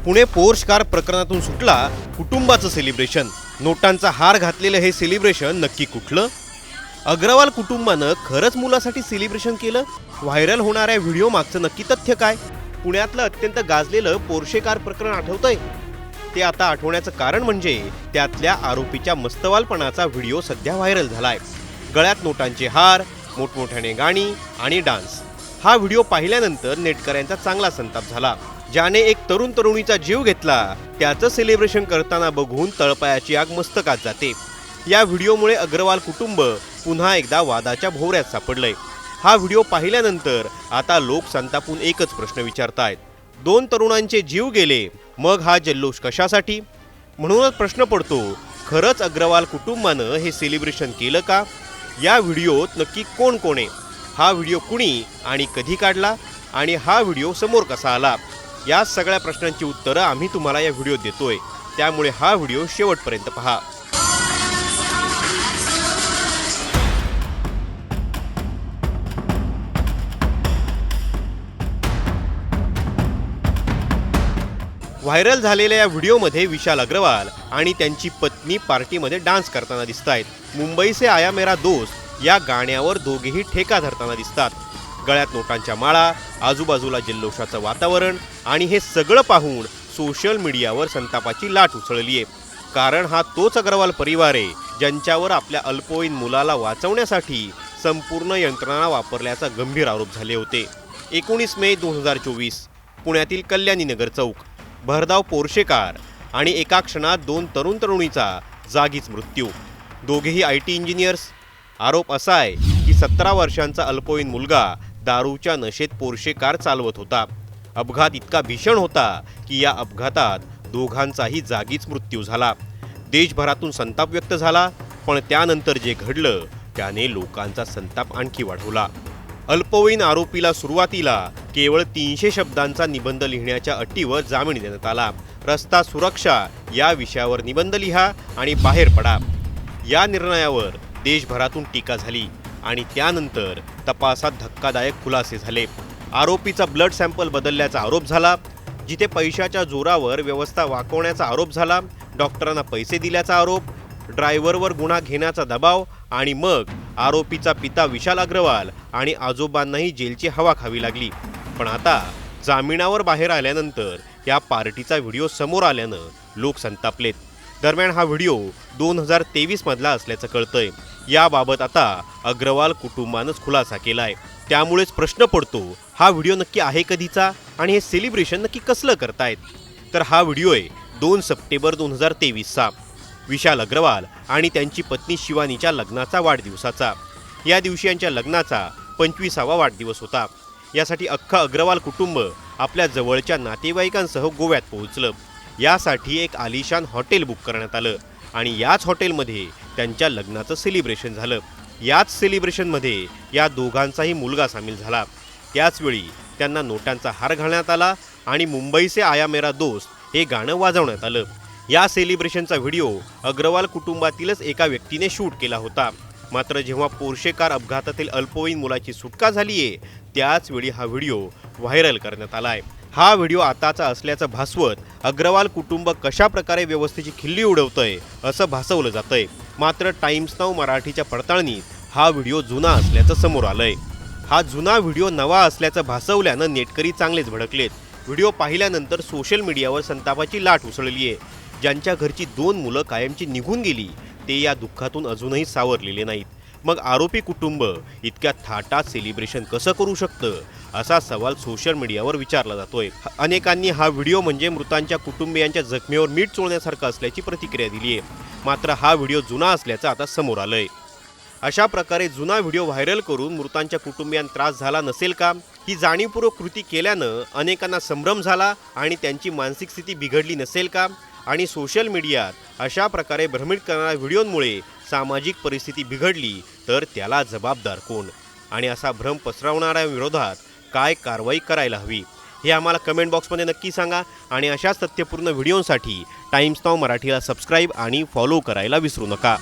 Pune Porsche car प्रकरणातून सुटला कुटुंबाचं सेलिब्रेशन। नोटांचा हार घातलेलं हे सेलिब्रेशन नक्की कुठलं? अग्रवाल कुटुंबानं खरंच मुलासाठी सेलिब्रेशन केलं? व्हायरल होणाऱ्या व्हिडिओ मागचं नक्की तथ्य काय? पुण्यातलं अत्यंत गाजलेलं पोर्शे कार प्रकरण आठवतंय? ते आता आठवण्याचं कारण म्हणजे त्यातल्या आरोपीच्या मस्तवालपणाचा व्हिडिओ सध्या व्हायरल झालाय। गळ्यात नोटांचे हार, मोठमोठ्याने गाणी आणि डान्स। हा व्हिडिओ पाहिल्यानंतर नेटकऱ्यांचा चांगला संताप झाला। ज्याने एक तरुणीचा जीव घेतला त्याचं सेलिब्रेशन करताना बघून तळपायाची आग मस्तकात जाते। या व्हिडिओमुळे अग्रवाल कुटुंब पुन्हा एकदा वादाच्या भोवऱ्यात सापडलंय। हा व्हिडिओ पाहिल्यानंतर आता लोक संतापून एकच प्रश्न विचारतायत, दोन तरुणांचे जीव गेले, मग हा जल्लोष कशासाठी? म्हणूनच प्रश्न पडतो, खरंच अग्रवाल कुटुंबानं हे सेलिब्रेशन केलं का? या व्हिडिओत नक्की कोण कोण आहे? हा व्हिडिओ कुणी आणि कधी काढला आणि हा व्हिडिओ समोर कसा आला? या सगळ्या प्रश्नांची उत्तरं आम्ही तुम्हाला या व्हिडिओत देतोय, त्यामुळे हा व्हिडिओ शेवटपर्यंत पहा। व्हायरल झालेल्या या व्हिडिओमध्ये विशाल अग्रवाल आणि त्यांची पत्नी पार्टीमध्ये डान्स करताना दिसतायत। मुंबई से आया मेरा दोस्त या गाण्यावर दोघेही ठेका धरताना दिसतात। गळ्यात नोटांच्या माळा, आजूबाजूला जल्लोषाचं वातावरण आणि हे सगळं पाहून सोशल मीडियावर संतापाची लाट उसळली आहे। कारण हा तोच अग्रवाल परिवार आहे ज्यांच्यावर आपल्या अल्पवयीन मुलाला वाचवण्यासाठी संपूर्ण यंत्रणा वापरल्याचा गंभीर आरोप झाले होते। 19 मे 2024 पुण्यातील कल्याणी नगर चौक, भरधाव पोर्शे कार आणि एका क्षणात दोन तरुणीचा जागीच मृत्यू। दोघेही IT इंजिनियर्स। आरोप असा आहे की 17 वर्षांचा अल्पवयीन मुलगा दारूच्या नशेत पोर्शे कार चालवत होता। अपघात इतका भीषण होता की या अपघातात दोघांचाही जागीच मृत्यू झाला। देशभरातून संताप व्यक्त झाला, पण त्यानंतर जे घडलं त्याने लोकांचा संताप आणखी वाढवला। अल्पवयीन आरोपीला सुरुवातीला केवळ 300 शब्दांचा निबंध लिहिण्याच्या अटीवर जामीन देण्यात आला। रस्ता सुरक्षा या विषयावर निबंध लिहा आणि बाहेर पडा। या निर्णयावर देशभरातून टीका झाली आणि त्यानंतर तपासात धक्कादायक खुलासे झाले। आरोपीचा ब्लड सॅम्पल बदलल्याचा आरोप झाला, जिथे पैशाच्या जोरावर व्यवस्था वाकवण्याचा आरोप झाला, डॉक्टरांना पैसे दिल्याचा आरोप, ड्रायव्हरवर गुन्हा घेण्याचा दबाव आणि मग आरोपीचा पिता विशाल अग्रवाल आणि आजोबांनाही जेलची हवा खावी लागली। पण आता जामिनावर बाहेर आल्यानंतर या पार्टीचा व्हिडिओ समोर आल्यानं लोक संतापलेत। दरम्यान हा व्हिडिओ 2023 मधला असल्याचं कळतंय। याबाबत आता अग्रवाल कुटुंबानंच खुलासा केलाय। त्यामुळेच प्रश्न पडतो, हा व्हिडिओ नक्की आहे कधीचा आणि हे सेलिब्रेशन नक्की कसलं करतायत? तर हा व्हिडिओ आहे 2 सप्टेंबर 2023चा, विशाल अग्रवाल आणि त्यांची पत्नी शिवानीच्या लग्नाचा वाढदिवसाचा। या दिवशी यांच्या लग्नाचा 25वा वाढदिवस होता। यासाठी अख्खं अग्रवाल कुटुंब आपल्या जवळच्या नातेवाईकांसह गोव्यात पोहोचलं। यासाठी एक आलिशान हॉटेल बुक करण्यात आलं आणि याच हॉटेलमध्ये त्यांच्या लग्नाचं सेलिब्रेशन झालं। याच सेलिब्रेशनमध्ये या दोघांचाही मुलगा सामील झाला। त्याचवेळी त्यांना नोटांचा हार घालण्यात आला आणि मुंबई से आया मेरा दोस्त हे गाणं वाजवण्यात आलं। या सेलिब्रेशनचा व्हिडिओ अग्रवाल कुटुंबातीलच एका व्यक्तीने शूट केला होता। मात्र जेव्हा पोर्शे कार अपघातातील अल्पवयीन मुलाची सुटका झालीये त्याच वेळी हा व्हिडिओ व्हायरल करण्यात आलाय। हा व्हिडिओ आताचा असल्याचं भासवत अग्रवाल कुटुंब कशा प्रकारे व्यवस्थेची खिल्ली उडवतंय असं भासवलं जातंय। मात्र टाइम्स नाऊ मराठीच्या पडताळणीत हा व्हिडिओ जुना असल्याचं समोर आलंय। हा जुना व्हिडिओ नवा असल्याचं भासवल्यानं नेटकरी चांगलेच भडकलेत। व्हिडिओ पाहिल्यानंतर सोशल मीडियावर संतापाची लाट उसळली आहे। ज्यांच्या घरची 2 मुलं कायमची निघून गेली ते या दुःखातून अजूनही सावरलेले नाहीत। मग आरोपी कुटुंब इतक्या थाटात सेलिब्रेशन कसं करू शकतं असा सवाल सोशल मीडियावर विचारला जातोय। अनेकांनी हा व्हिडिओ म्हणजे मृतांच्या कुटुंबियांच्या जखमेवर मीठ चोळण्यासारखा असल्याची प्रतिक्रिया दिली आहे। मात्र हा व्हिडिओ जुना असल्याचं आता समोर आलंय। अशा प्रकारे जुना व्हिडिओ व्हायरल करून मृतांच्या कुटुंबियांना त्रास झाला नसेल का? ही जाणीवपूर्वक कृती केल्यानं अनेकांना संभ्रम झाला आणि त्यांची मानसिक स्थिती बिघडली नसेल का? आणि सोशल मीडियात अशा प्रकारे भ्रमित करणाऱ्या व्हिडिओंमुळे सामाजिक परिस्थिती बिघडली तर त्याला जबाबदार कोण? आणि असा भ्रम पसरवणाऱ्या विरोधात काय कारवाई करायला हवी हे आम्हाला कमेंट बॉक्समध्ये नक्की सांगा। आणि अशाच तथ्यपूर्ण व्हिडिओंसाठी टाइम्स नाऊ मराठीला सबस्क्राईब आणि फॉलो करायला विसरू नका।